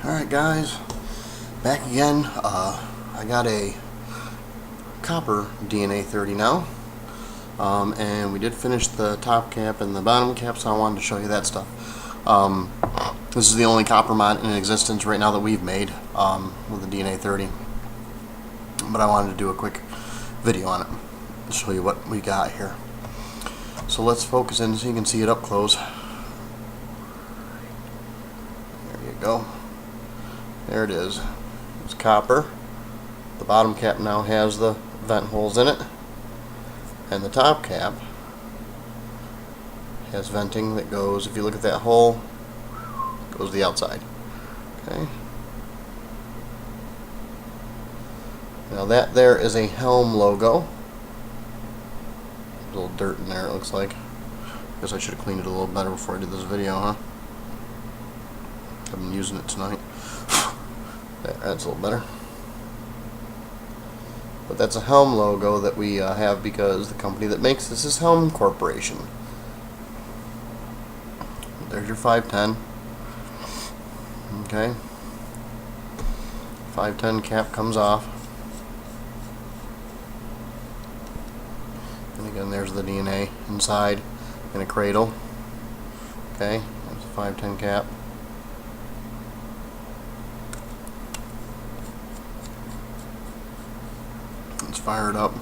Alright guys, back again. I got a copper DNA30 now, and we did finish the top cap and the bottom cap, so I wanted to show you that stuff. This is the only copper mod in existence right now that we've made with the DNA30, but I wanted to do a quick video on it to show you what we got here. So let's focus in so you can see it up close. There you go. There it is. It's copper. The bottom cap now has the vent holes in it, and the top cap has venting that goes, if you look at that hole, goes to the outside. Okay. Now that there is a Helm logo. A little dirt in there, it looks like. Guess I should have cleaned it a little better before I did this video, huh? I've been using it tonight. That's a little better. But that's a Helm logo that we have because the company that makes this is Helm Corporation. There's your 510. Okay. 510 cap comes off. And again, there's the DNA inside in a cradle. Okay, there's the 510 cap. Let's fire it up.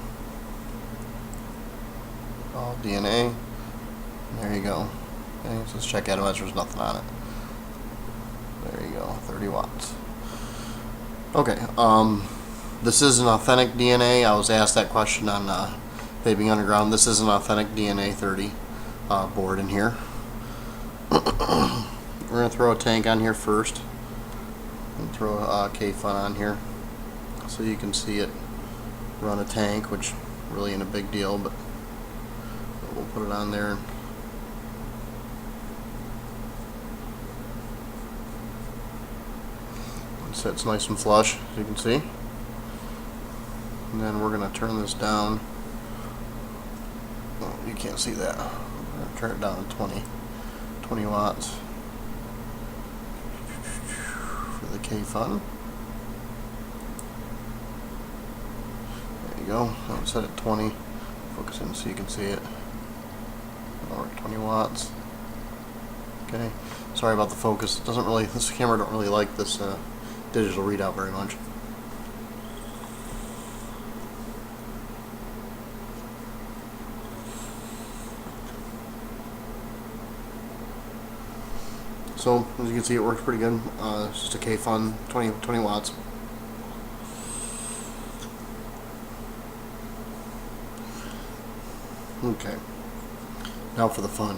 All DNA. There you go. Okay, so let's check out it. There's nothing on it. There you go, 30 watts. Okay, this is an authentic DNA. I was asked that question on Vaping Underground. This is an authentic DNA30 board in here. We're going to throw a tank on here first. And throw a K-Fun on here so you can see it run a tank, which really ain't a big deal, but we'll put it on there. So it's nice and flush, as you can see. And then we're going to turn this down. Oh, you can't see that. We're going to turn it down to 20 watts for the K-Fun. There you go. I'll set it 20. Focus in so you can see it. Or 20 watts. Okay. Sorry about the focus. It doesn't really. This camera don't really like this digital readout very much. So as you can see, it works pretty good. It's just a K-Fun, 20 watts. Okay. Now for the fun.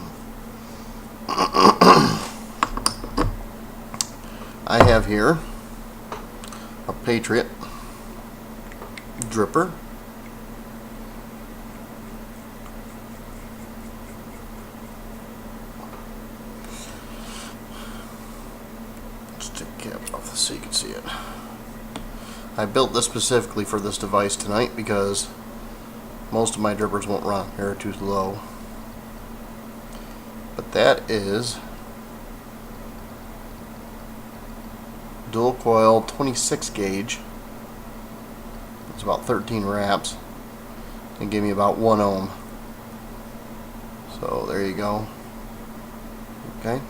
I have here a Patriot dripper. Let's take the cap off so you can see it. I built this specifically for this device tonight because most of my drippers won't run. They're too low. But that is dual coil 26 gauge. It's about 13 wraps and give me about 1 ohm. So there you go. Okay,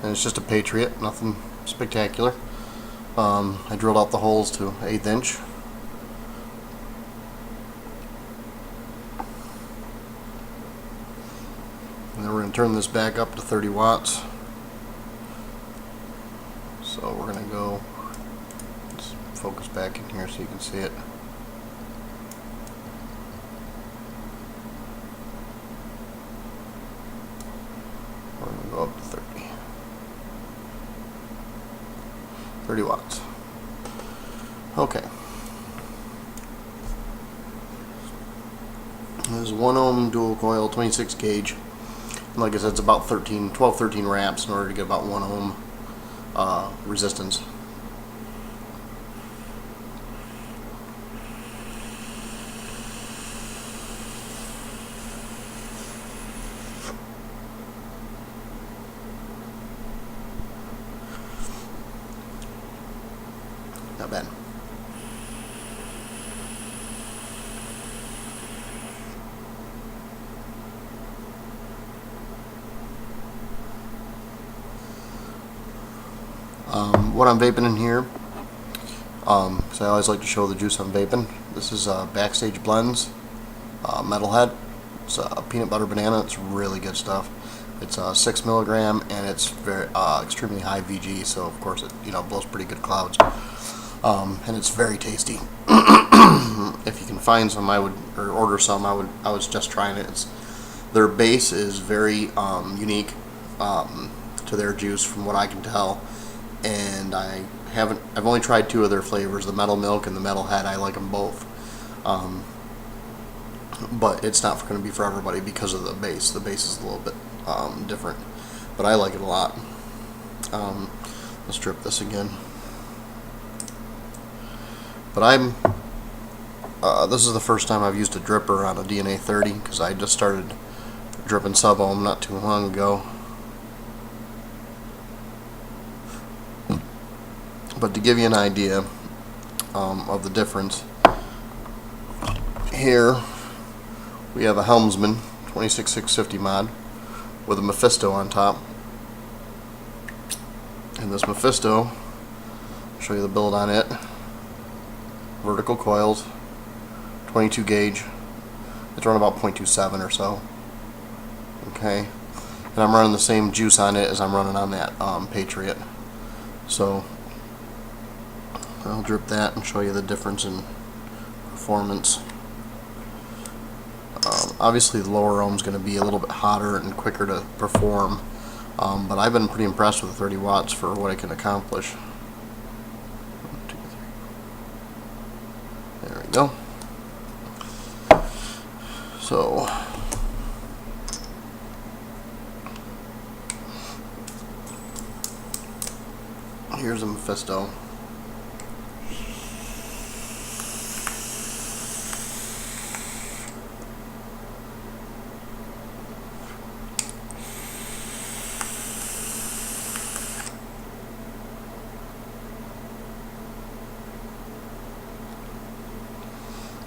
and it's just a Patriot, nothing spectacular. I drilled out the holes to 1/8 inch. And then we're going to turn this back up to 30 watts. So we're going to go, let's focus back in here so you can see it. We're going to go up to 30 watts. Okay. This is 1 ohm dual coil 26 gauge. And like I said, it's about 12-13 wraps in order to get about 1 ohm resistance. Not bad. What I'm vaping in here, because I always like to show the juice I'm vaping. This is Backstage Blends Metalhead. It's peanut butter banana. It's really good stuff. It's 6 milligram and it's very extremely high VG, so of course it blows pretty good clouds. And it's very tasty. If you can find some, I would, or order some. I was just trying it. Their base is very unique to their juice, from what I can tell. And I've only tried 2 of their flavors, the Metal Milk and the Metalhead. I like them both. But it's not going to be for everybody because of the base. The base is a little bit different, but I like it a lot. Let's drip this again. But this is the first time I've used a dripper on a DNA30, because I just started dripping sub-ohm not too long ago. But to give you an idea of the difference, here we have a Helmsman 26650 mod with a Mephisto on top. And this Mephisto, I'll show you the build on it. Vertical coils, 22 gauge. It's running about 0.27 or so. Okay, and I'm running the same juice on it as I'm running on that Patriot. So I'll drip that and show you the difference in performance. Obviously the lower ohm is going to be a little bit hotter and quicker to perform, but I've been pretty impressed with the 30 watts for what it can accomplish. 1, 2, 3. There we go. So here's a Mephisto.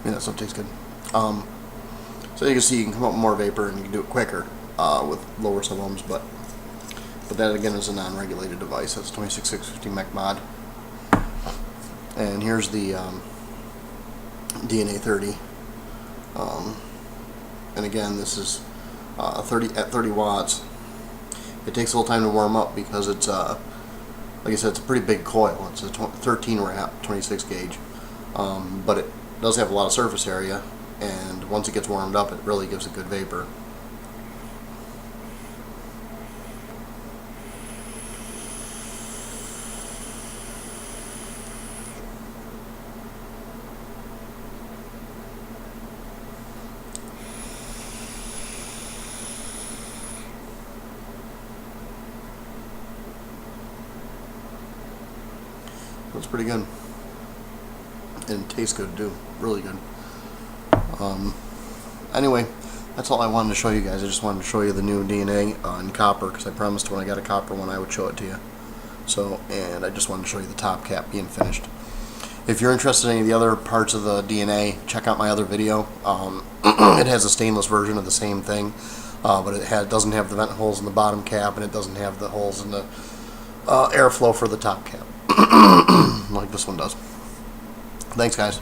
Yeah, that stuff tastes good. So you can see you can come up with more vapor and you can do it quicker with lower sub-ohms, but that again is a non-regulated device. That's 26650 mech mod. And here's the DNA30. And again, this is 30 watts. It takes a little time to warm up because it's like I said, it's a pretty big coil. It's a 13 wrap, 26 gauge, but it does have a lot of surface area, and once it gets warmed up, it really gives a good vapor. That's pretty good. And it tastes good too. Really good. Anyway, that's all I wanted to show you guys. I just wanted to show you the new DNA in copper, because I promised when I got a copper one I would show it to you. So, and I just wanted to show you the top cap being finished. If you're interested in any of the other parts of the DNA, check out my other video. It has a stainless version of the same thing, but it doesn't have the vent holes in the bottom cap, and it doesn't have the holes in the airflow for the top cap like this one does. Thanks, guys.